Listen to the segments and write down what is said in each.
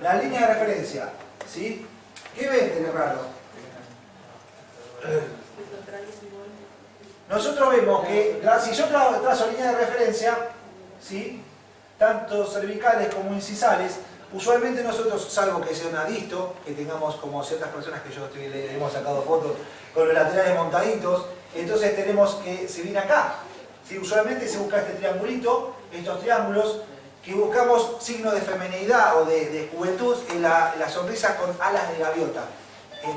La línea de referencia, ¿sí? ¿Qué ves de raro? Nosotros vemos que si yo trazo línea de referencia, ¿sí? Tanto cervicales como incisales, usualmente nosotros, salvo que sea una disto, que tengamos como ciertas personas que le hemos sacado fotos con los laterales montaditos, entonces tenemos que se viene acá. ¿Sí? Usualmente se busca este triangulito, estos triángulos, que buscamos signos de feminidad o de juventud en la sonrisa con alas de gaviota,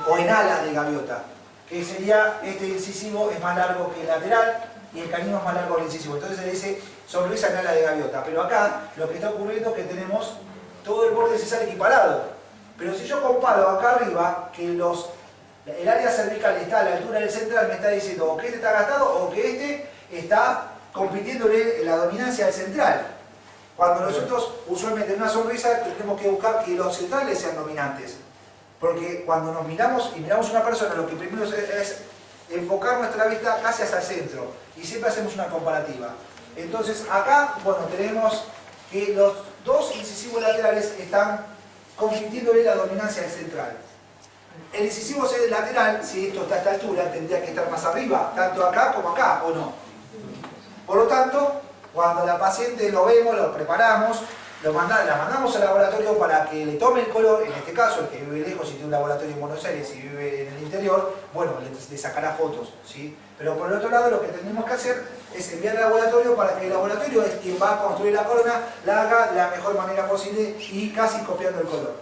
o en alas de gaviota, que sería este incisivo es más largo que el lateral y el canino es más largo que el incisivo. Entonces se le dice sonrisa en ala de gaviota. Pero acá lo que está ocurriendo es que tenemos todo el borde incisal equiparado. Pero si yo comparo acá arriba, que el área cervical está a la altura del central, me está diciendo o que este está gastado o que este está compitiéndole la dominancia del central. Cuando nosotros usualmente en una sonrisa tenemos que buscar que los centrales sean dominantes. Porque cuando nos miramos y miramos a una persona, lo que primero es enfocar nuestra vista casi hacia el centro. Y siempre hacemos una comparativa. Entonces acá, bueno, tenemos que los dos incisivos laterales están compitiéndole la dominancia del central. El incisivo lateral, si esto está a esta altura, tendría que estar más arriba, tanto acá como acá, ¿o no? Por lo tanto, cuando la paciente lo vemos, lo preparamos, la mandamos al laboratorio para que le tome el color, en este caso, el que vive lejos y tiene un laboratorio en Buenos Aires y vive en el interior, bueno, le sacará fotos, ¿sí? Pero por el otro lado, lo que tenemos que hacer es enviar al laboratorio para que el laboratorio es quien va a construir la corona, la haga de la mejor manera posible y casi copiando el color.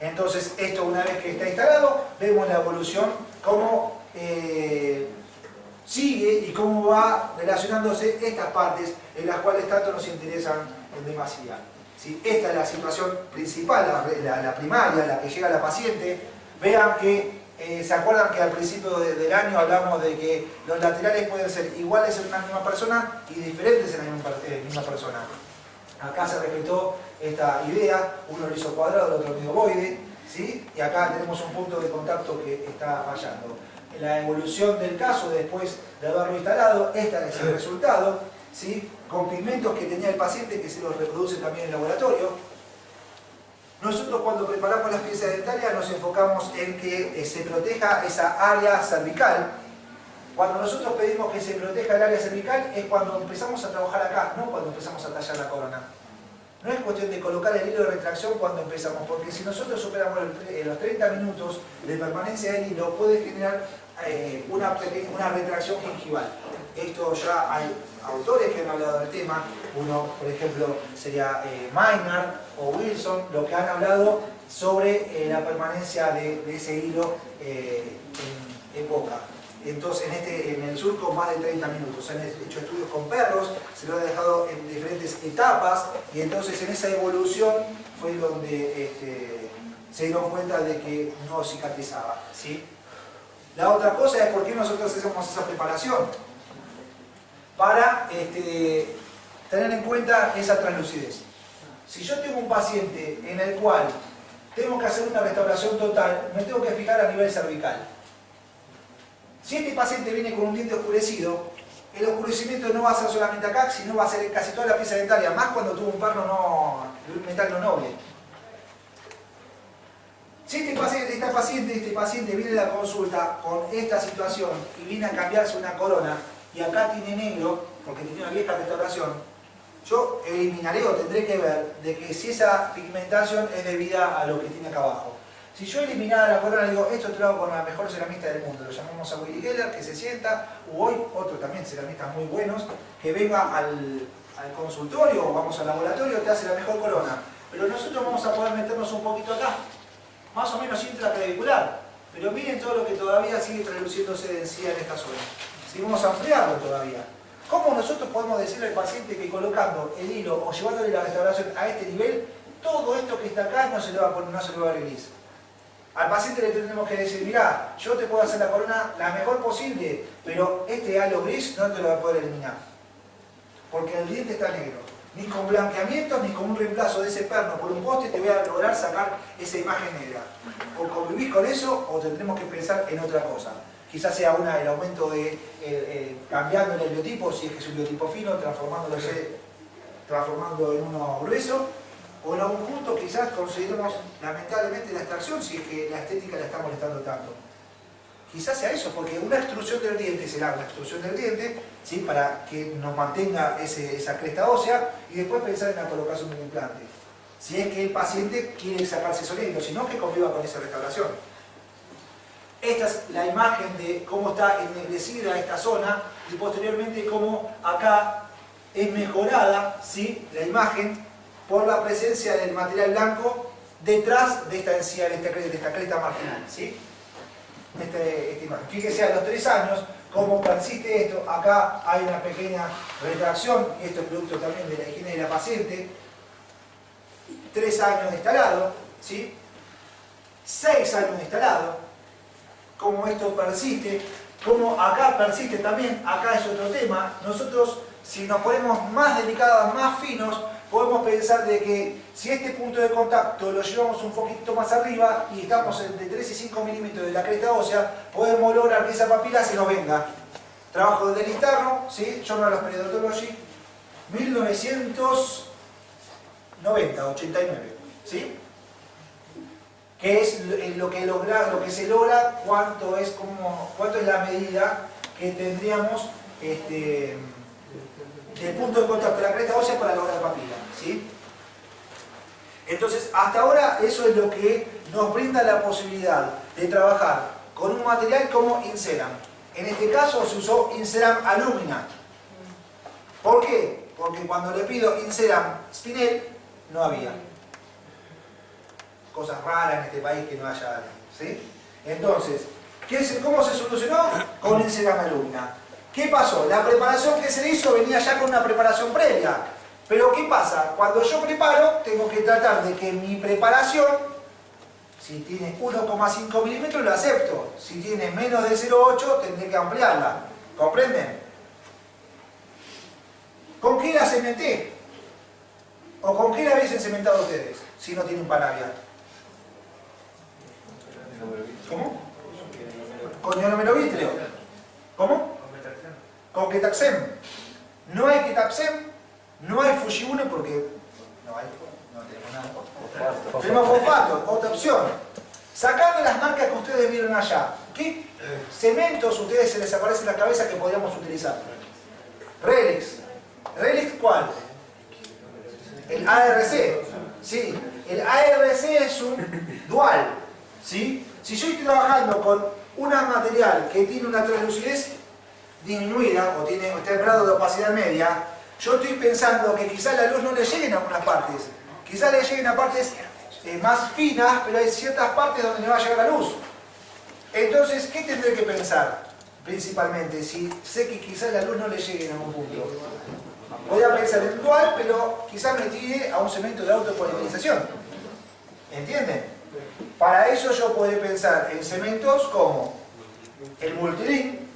Entonces, esto una vez que está instalado, vemos la evolución, cómo sigue y cómo va relacionándose estas partes en las cuales tanto nos interesan en demasía. ¿Sí? Esta es la situación principal, la primaria, la que llega a la paciente. Vean que, ¿se acuerdan que al principio del año hablamos de que los laterales pueden ser iguales en una misma persona y diferentes en la misma persona? Acá se respetó esta idea, uno lo hizo cuadrado, el otro medio ovoide, ¿sí? Y acá tenemos un punto de contacto que está fallando. La evolución del caso después de haberlo instalado, este es el resultado, ¿sí? Con pigmentos que tenía el paciente que se los reproduce también en el laboratorio. Nosotros cuando preparamos las piezas dentarias nos enfocamos en que se proteja esa área cervical. Cuando nosotros pedimos que se proteja el área cervical es cuando empezamos a trabajar acá, no cuando empezamos a tallar la corona. No es cuestión de colocar el hilo de retracción cuando empezamos, porque si nosotros superamos los 30 minutos de permanencia del hilo puede generar una retracción gingival. Esto ya hay autores que han hablado del tema, uno por ejemplo sería Maynard o Wilson, lo que han hablado sobre la permanencia de ese hilo en boca. Entonces en el surco más de 30 minutos. Se han hecho estudios con perros, se lo han dejado en diferentes etapas y entonces en esa evolución fue donde se dieron cuenta de que no cicatrizaba, ¿sí? La otra cosa es por qué nosotros hacemos esa preparación. Para tener en cuenta esa translucidez. Si yo tengo un paciente en el cual tengo que hacer una restauración total, me tengo que fijar a nivel cervical. Si este paciente viene con un diente oscurecido, el oscurecimiento no va a ser solamente acá, sino va a ser en casi toda la pieza dentaria, más cuando tuvo un perno de un metal no noble. Si este paciente viene a la consulta con esta situación y viene a cambiarse una corona y acá tiene negro, porque tiene una vieja restauración, yo eliminaré o tendré que ver de que si esa pigmentación es debida a lo que tiene acá abajo. Si yo eliminara la corona, digo, esto te lo hago con la mejor ceramista del mundo, lo llamamos a Willy Geller, que se sienta, u hoy otro también ceramistas muy buenos, que venga al consultorio o vamos al laboratorio, te hace la mejor corona. Pero nosotros vamos a poder meternos un poquito acá, más o menos intraclavicular. Pero miren todo lo que todavía sigue reduciéndose de encía en esta zona. Si vamos a ampliarlo todavía. ¿Cómo nosotros podemos decirle al paciente que colocando el hilo o llevándole la restauración a este nivel, todo esto que está acá no se le va a poner, no se le va a ver gris? Al paciente le tendremos que decir, mirá, yo te puedo hacer la corona la mejor posible, pero este halo gris no te lo va a poder eliminar. Porque el diente está negro. Ni con blanqueamientos, ni con un reemplazo de ese perno por un poste te voy a lograr sacar esa imagen negra. O convivís con eso, o tendremos que pensar en otra cosa. Quizás sea el aumento de cambiando el biotipo, si es que es un biotipo fino, transformando en uno grueso, o en algún punto quizás conseguiremos lamentablemente la extracción si es que la estética la está molestando tanto. Quizás sea eso, porque una extrusión del diente será una extrusión del diente, ¿sí? Para que nos mantenga esa cresta ósea y después pensar en la colocación de un implante. Si es que el paciente quiere sacarse solito, si no, que conviva con esa restauración. Esta es la imagen de cómo está ennegrecida esta zona y posteriormente cómo acá es mejorada, ¿sí? La imagen por la presencia del material blanco detrás de esta encía, de esta cresta marginal, ¿sí? Esta imagen. Fíjese a los 3 años cómo persiste esto. Acá hay una pequeña retracción, y esto es producto también de la higiene de la paciente. 3 años de instalado, ¿sí? 6 años de instalado. Cómo esto persiste, cómo acá persiste también. Acá es otro tema. Nosotros, si nos ponemos más delicados, más finos, podemos pensar de que si este punto de contacto lo llevamos un poquito más arriba y estamos entre 3 y 5 milímetros de la cresta ósea, podemos lograr que esa papila se nos venga. Trabajo de Listarno, ¿sí? Journal of Periodontology, 1990, 89, ¿sí? Que es lo que se logra, cuánto es la medida que tendríamos del punto de contacto de la cresta ósea para lograr papila, ¿sí? Entonces, hasta ahora eso es lo que nos brinda la posibilidad de trabajar con un material como Inceram. En este caso se usó Inceram Alumina. ¿Por qué? Porque cuando le pido Inceram Spinel, no había. Cosas raras en este país que no haya, ¿sí? Entonces, ¿cómo se solucionó? Con Inceram Alumina. ¿Qué pasó? La preparación que se le hizo venía ya con una preparación previa. Pero ¿qué pasa? Cuando yo preparo, tengo que tratar de que mi preparación, si tiene 1,5 milímetros, lo acepto. Si tiene menos de 0,8, tendré que ampliarla. ¿Comprenden? ¿Con qué la cementé? ¿O con qué la habéis cementado ustedes? Si no tienen panavia. ¿Cómo? Con ionomerovítrio. ¿Cómo? Con Ketaxem. No hay Ketaxem, no hay Fujibuno porque no tenemos nada. Tenemos fosfato, otra opción. Sacando las marcas que ustedes vieron allá, ¿qué cementos a ustedes se les aparece en la cabeza que podríamos utilizar? Relix. ¿Relix cuál? El ARC. Sí, el ARC es un dual. ¿Sí? Si yo estoy trabajando con un material que tiene una translucidez disminuida o tiene este grado de opacidad media, yo estoy pensando que quizás la luz no le llegue en algunas partes, quizás le lleguen a partes más finas, pero hay ciertas partes donde no va a llegar la luz. Entonces, ¿qué tendré que pensar? Principalmente, si sé que quizás la luz no le llegue en algún punto. Voy a pensar en dual, pero quizás me tire a un cemento de autopolimerización. ¿Entienden? Para eso yo podré pensar en cementos como el Multilin,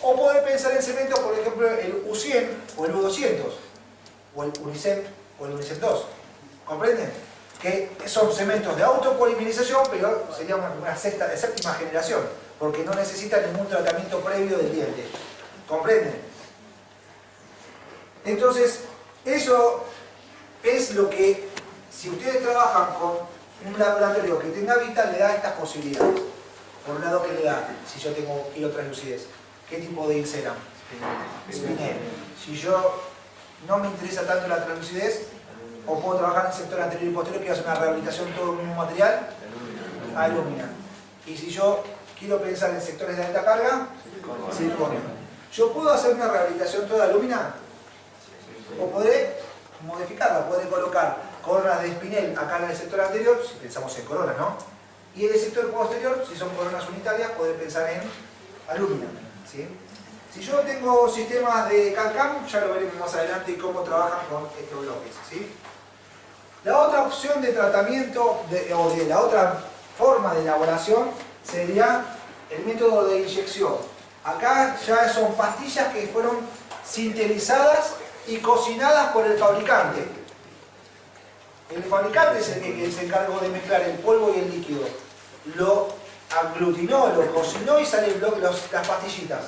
o poder pensar en cementos, por ejemplo, el U100 o el U200, o el Unicem o el Unicem 2. ¿Comprenden? Que son cementos de autopolimerización, pero sería una séptima generación, porque no necesitan ningún tratamiento previo del diente. ¿Comprenden? Entonces, eso es lo que, si ustedes trabajan con un laboratorio que tenga Vital, le da estas posibilidades. Por un lado, ¿qué le da? Si yo quiero translucidez. ¿Qué tipo de Inceram? Spinel. Si yo no me interesa tanto la translucidez, o puedo trabajar en el sector anterior y posterior, que hace una rehabilitación todo el mismo material, alumina. Y si yo quiero pensar en sectores de alta carga, circonio. ¿Yo puedo hacer una rehabilitación toda alumina? ¿O podré modificarla? Podré colocar coronas de Spinel acá en el sector anterior, si pensamos en coronas, ¿no? Y en el sector posterior, si son coronas unitarias, podré pensar en alumina. ¿Sí? Si yo tengo sistemas de CAD/CAM, ya lo veremos más adelante y cómo trabajan con estos bloques. ¿Sí? La otra opción de tratamiento, o de la otra forma de elaboración, sería el método de inyección. Acá ya son pastillas que fueron sintetizadas y cocinadas por el fabricante. El fabricante es el que se encargó de mezclar el polvo y el líquido. Lo aglutinó, lo cocinó y salen las pastillitas.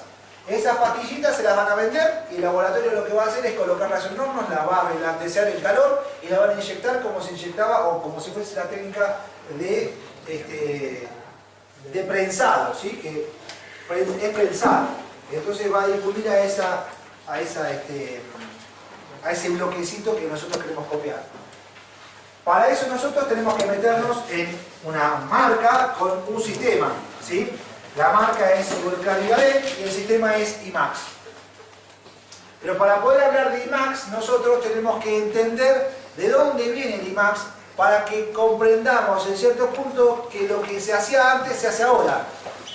Esas pastillitas se las van a vender y el laboratorio lo que va a hacer es colocarlas en hornos, las va a reblandecer el calor y la van a inyectar como se inyectaba o como si fuese la técnica de prensado, ¿sí? Que es prensado. Entonces va a difundir a ese bloquecito que nosotros queremos copiar. Para eso nosotros tenemos que meternos en una marca con un sistema, ¿sí? La marca es Ivoclar y el sistema es IMAX. Pero para poder hablar de IMAX, nosotros tenemos que entender de dónde viene el IMAX para que comprendamos en cierto punto que lo que se hacía antes se hace ahora.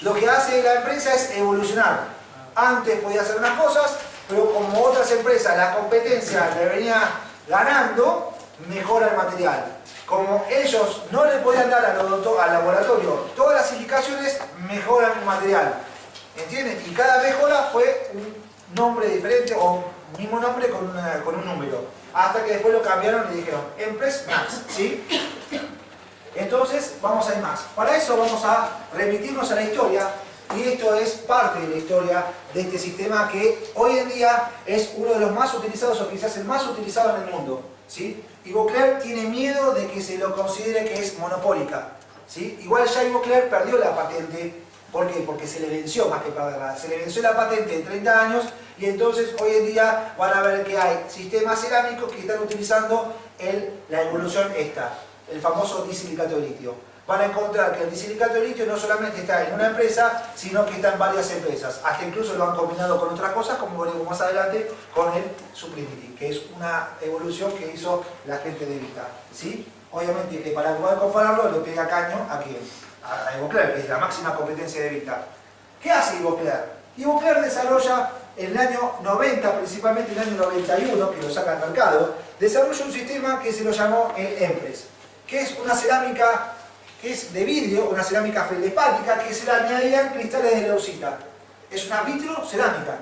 Lo que hace la empresa es evolucionar. Antes podía hacer unas cosas, pero como otras empresas, la competencia le venía ganando, mejora el material. Como ellos no le podían dar al laboratorio todas las indicaciones, mejoran el material. ¿Entienden? Y cada mejora fue un nombre diferente o un mismo nombre con un número. Hasta que después lo cambiaron y dijeron Empress Max, ¿sí? Entonces vamos a IMAX. Para eso vamos a remitirnos a la historia. Y esto es parte de la historia de este sistema que hoy en día es uno de los más utilizados o quizás el más utilizado en el mundo, ¿sí? Ivoclar tiene miedo de que se lo considere que es monopólica, ¿sí? Igual ya Ivoclar perdió la patente. ¿Por qué? Porque se le venció, más que perderla, se le venció la patente en 30 años y entonces hoy en día van a ver que hay sistemas cerámicos que están utilizando la evolución esta, el famoso disilicato de litio. Van a encontrar que el disilicato de litio no solamente está en una empresa, sino que está en varias empresas. Hasta incluso lo han combinado con otras cosas, como veremos más adelante, con el Sublimity, que es una evolución que hizo la gente de Vita, ¿sí? Obviamente que para poder compararlo le pega caño a quién, a Ivoclar, que es la máxima competencia de Vita. ¿Qué hace Ivoclar? Ivoclar desarrolla en el año 90, principalmente en el año 91, que lo saca al mercado, desarrolla un sistema que se lo llamó el Empress, que es una cerámica que es de vidrio, una cerámica feldespática, que se le añadían cristales de leucita. Es una vitrocerámica.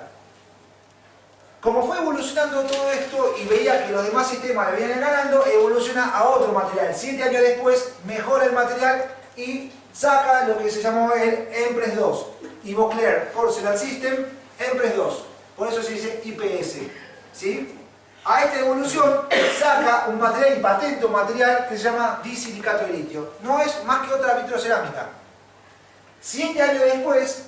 Como fue evolucionando todo esto y veía que los demás sistemas le vienen ganando, evoluciona a otro material. 7 años después mejora el material y saca lo que se llamó el Empress 2. Ivoclar Porcelain System Empress 2. Por eso se dice IPS, ¿sí? A esta evolución saca un material y patenta un material que se llama disilicato de litio. No es más que otra vitrocerámica. 7 años después